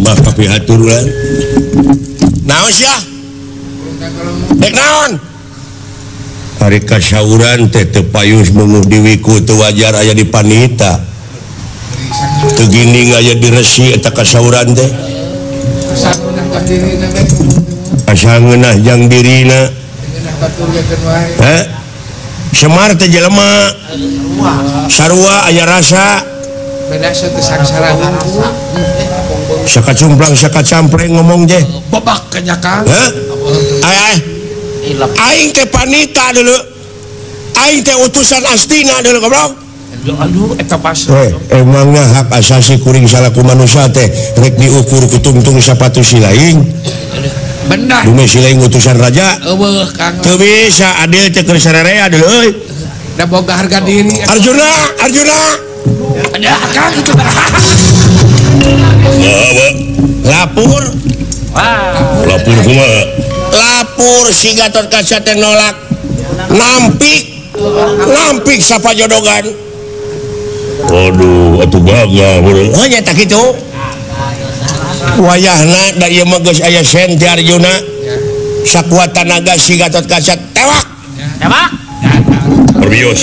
sembah kapihaturan naos ya dek naon hari kasauran teh teu payus menguh diwiku teu wajar aya di panita teu gini aya di resi eta kasauran teh asa ngeunah jang dirina Semar teh jelema sarua aya rasa beda teu sangsara sakacumplang sakacampreng ngomong je bebak kenyakang aing teh panita dulu aing teh utusan astina dulu goblok aduh eta pas emangnya hak asasi kuring salaku manusia teh rek diukur ku tungtung sapatu silaing benar dume silaing utusan raja eueuh kang teu bisa adil teh keur sararea deuleu euy da boga harga diri Arjuna ada kang itu lapur lapur kumaha lapur si Gatot Kaca teh nolak nampik sapa jodogan waduh atuh gagah oh nya tak kitu wayahna da ieu mah geus aya sen ti Arjuna sakuat tanaga si Gatot Kaca tewak perbios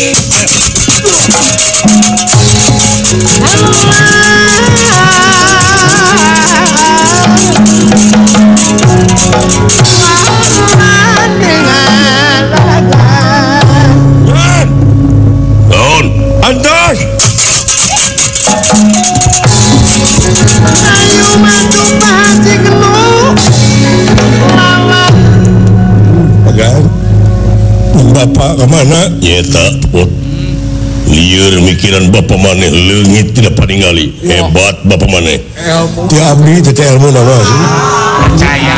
naon antos Pagan Bapak kemana? nyeta lieur mikiran bapak maneh leungit tidak paningali hebat bapak maneh Ti abdi teh ilmu nama sih percaya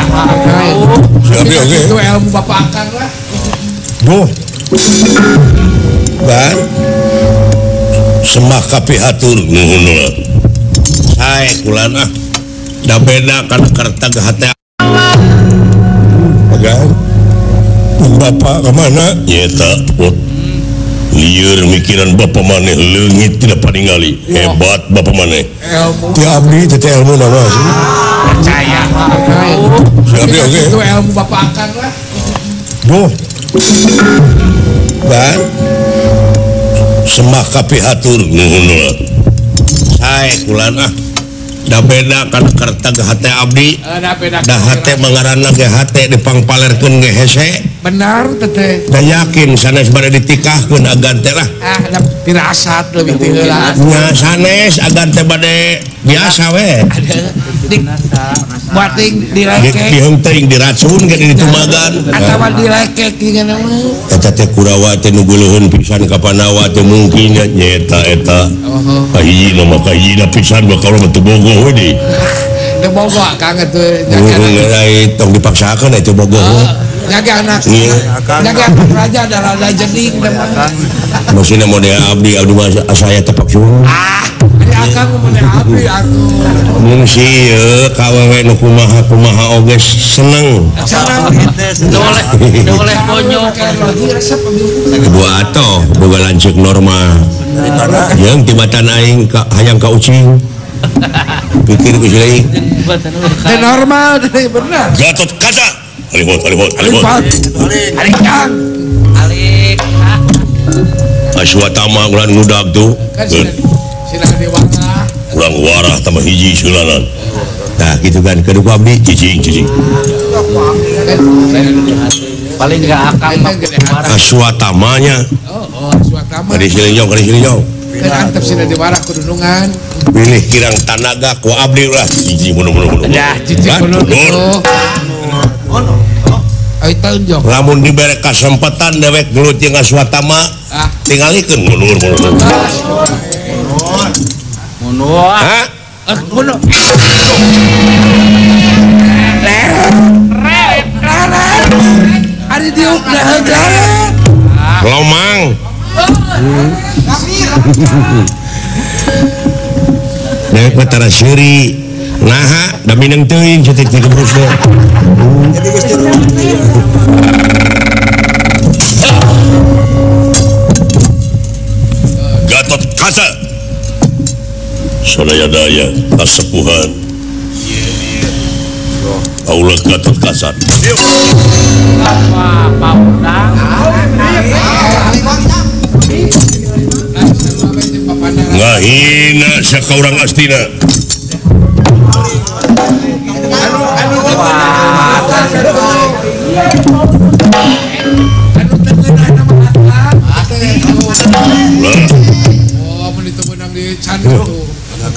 Si abdi oge itu ilmu bapak akang lah Duh Ban sembah kapihatur nuhun lah sae kulana da beda kana karta hate Pagan Bapak kemana? nyeta lieur mikiran bapak maneh leungit tidak paningali hebat bapak maneh ilmu Ti abdi teh ilmu nama sih percaya Si abdi oge itu ilmu bapak akang lah Duh Ban sembah kapihatur nuhun lah sae kulana da beda kana karta hate abdi ada beda da hate mangaranna ge hate dipangpalerkeun ge hese benar teteh da yakin sanes bade ditikahkeun agan teh lah ada firasat lebih tinggi lah nya sanes agan teh bade biasa we buating dilekek dihenteng diracun ge di tumagan atawa dilekek gimana mah eta teh Kurawa teh nu geuleuheun pisan ka Pandawa teh mungkin nyeta eta kahiji mah kahiji pisan bakal teu bogoh we deui teu boga kang atuh ngerai tong dipaksakeun eta bogoh jaga anak jaga anak raja adalah jening masih model abdi mah saya tepak suung akang model abdi aku mun sieu kawewe nu kumaha oge seneng boleh bonyok resep dua atoh boga lanceuk normal jeung tibatan aing hayang ka ucing pikir ku sileuing teh normal teh bener Gatot Kaca alihot alik kang alik Aswatama ulah ngudag tuh kan sila dewasa ulang warah tambah hiji seulanan nah gitu kan kedua abdi cicing paling gak akang Aswatamanya suatama kadi silinjong kan antep sila dewasa kudunungan pilih kirang tanaga ku abdi ulah cicing muno dah cicing kudu ayo tunjuk lamun dibere kasempatan dewek gelut jeung Aswatama tingalikeun mundur ha mundur hari diuk dah lomang dewek betara seuri naha da mineng teuing cetik ti kebrusna Gatot Kaca sadaya daya kasepuhan Aula Gatot Kaca. Ngahina sakaurang astina.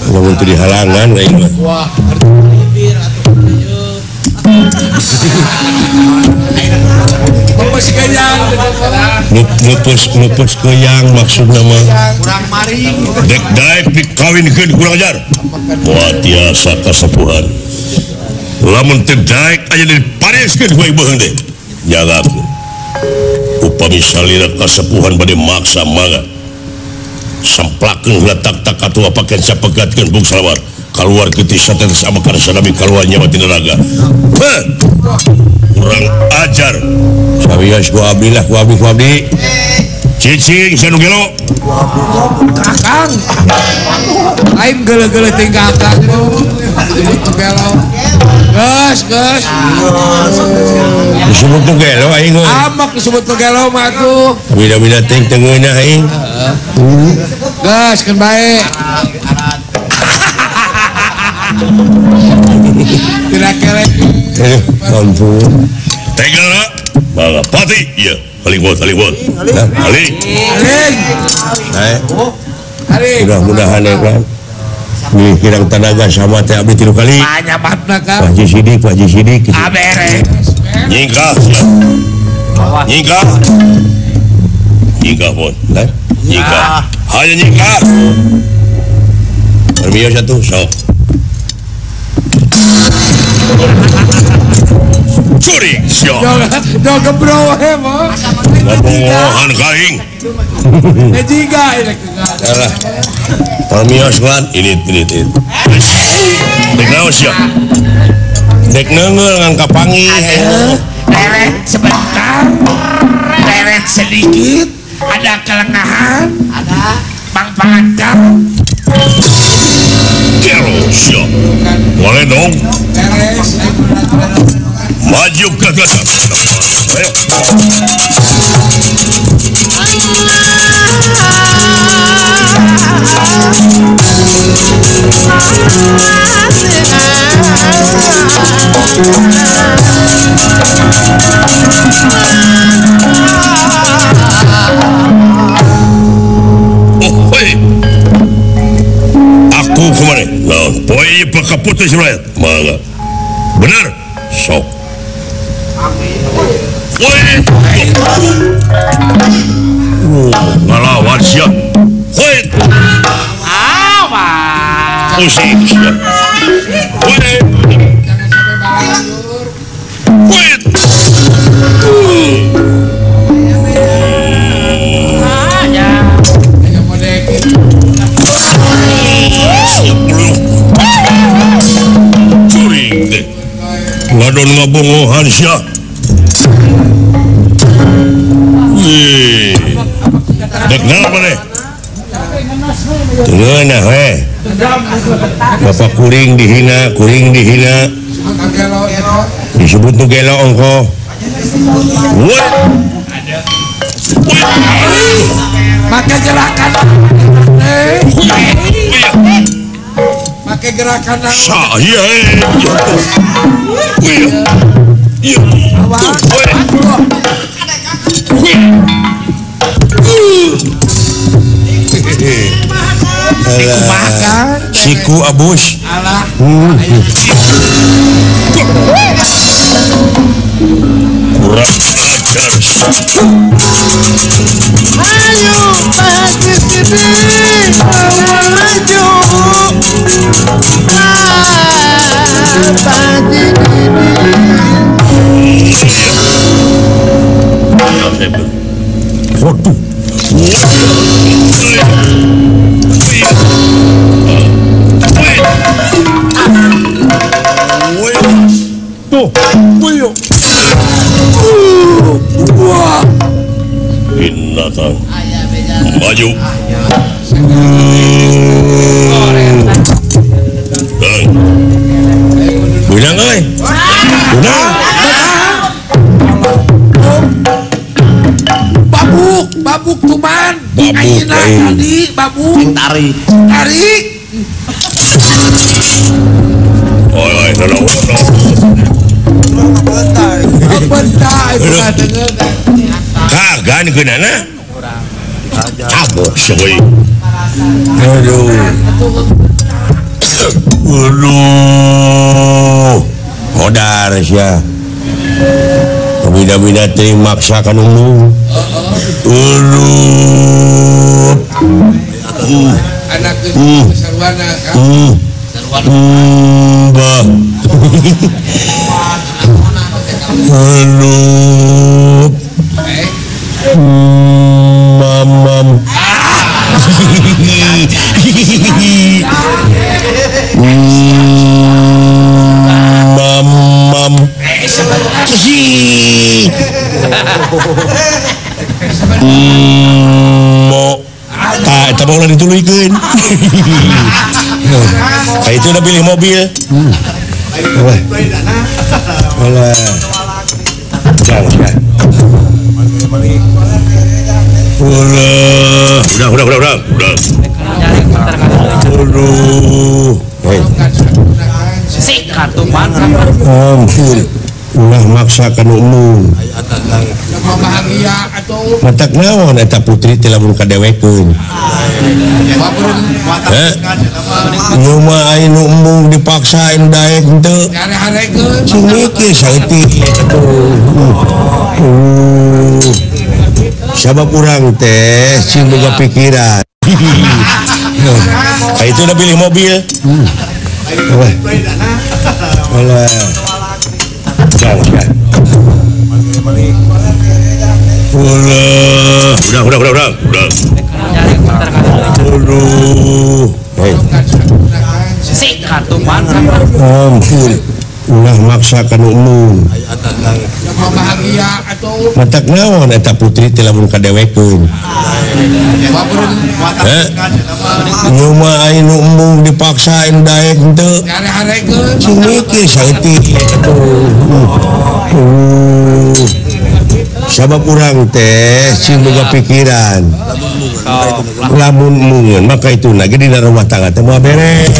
Namun itu dihalangan lain mah. Nupus keyang maksud nama dek daek dikawinkeun kurang ajar. Wah tiasa kasepuhan. Lamun teu daek aya dipareskeun ku ieu teh. Jagakeun. Upami salira kasepuhan bade maksa mangga. Samplakeun letak-tak katua pakeun sapegatkeun bung salawat. Keluar ke tetes sama karsa nabi keluar nyawa tina raga. Kurang ajar. Sabias ku abdi lah, ku abdi. Cicing sanu gelo. Kakang. Lain geule-geule ting kakang. Gelo. Geus. Disebut tu gelo aing euy. Amak disebut gelo mah tuh. Bida-bida ting tengeunah aing. Geus kan bae. Tidak kelek. Ampun. Tegala. Mangga pati ieu. Haling. Aling. Mudah-mudahan ya kan. Di kirang tenaga sama teh abdi 3 kali. Banyak batna kan. Pak Haji Sidik. Abere. Nyingkah. Nyingkah pun. Nyingkah. Hanya nyingkah. Permio satu sok. Curi siap. Jangan gebro he mah. Ngomongan kaing. Jiga ini. Alah. Permios kan ini. Dek naon siap. Dek neungeul ngangka pangi. Leret sebentar. Leret sedikit. Ada kelengahan. Ada. Bang Pangantar. Gelo siap. Boleh dong. Maju ke gata. Ayo. Oh, hei. Aku kemana? Nah, poin pakaputus rakyat. Mangga. Benar? Sok. Woi. Ngalawan siap. Woi. Apa? Pusing siap. Woi. Woi. Siap belum? Curing deh. Ngadon ngabongohan siap. Dek nama nih. Tengeunah we. Bapak kuring dihina. Disebut tu gelo ongko. What? Pakai gerakan. Pakai gerakan. Saya. Iya. Siku abus. Alah. Kurang ajar. Ayo pagi sini maju. Pagi ini. Waduh. Binatang maju. Binang euy. mabuk tadi babu tarik oi kagan keunana cabok seuy aduh modar sia bida-bida teh maksa kan umum anak sarwana bah mamam mamam mo eta mau dituluykeun itu udah pilih mobil Alah udah si kartu mana ampun ulah maksakan umum bahagia atau matak naon eta putri teh lamun kadewekeun nyoba aing umum dipaksain daek henteu hare-harekeun sing mikir saeutik sabab urang teh sing boga pikiran itu udah pilih mobil alah udah si kartu mana ampun ulah maksakan umum bahagia atau matak naon eta putri teh lamun kadewekeun nyoba aing umum dipaksain daek henteu hare-harekeun sing mikir saeutik sabab urang teh sing boga pikiran lamun mungeun maka itu lagi di rumah tangga teh moal beres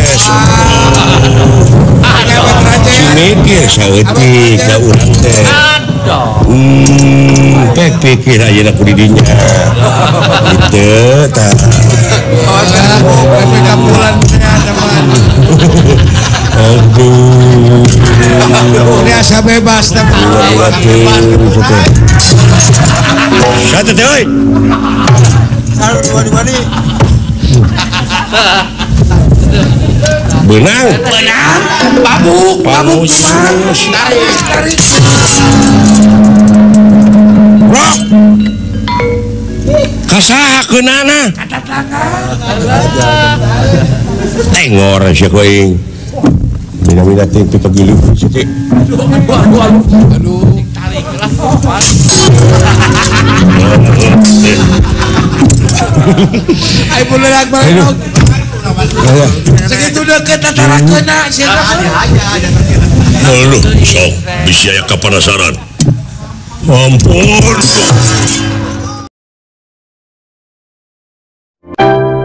sing mikir saeutik da urang teh pek pikir ayeuna ku di dinya kitu tah aduh biasa bebas tapi satu teh euy benang babuk tarik rok kasaha keunana tengor sia koing mina-mina teh kagilu situ aduh tarik lah ai bulerak bareng segitu deket antara kena siapa lu sok bisa ya kapanasaran ampun Hey!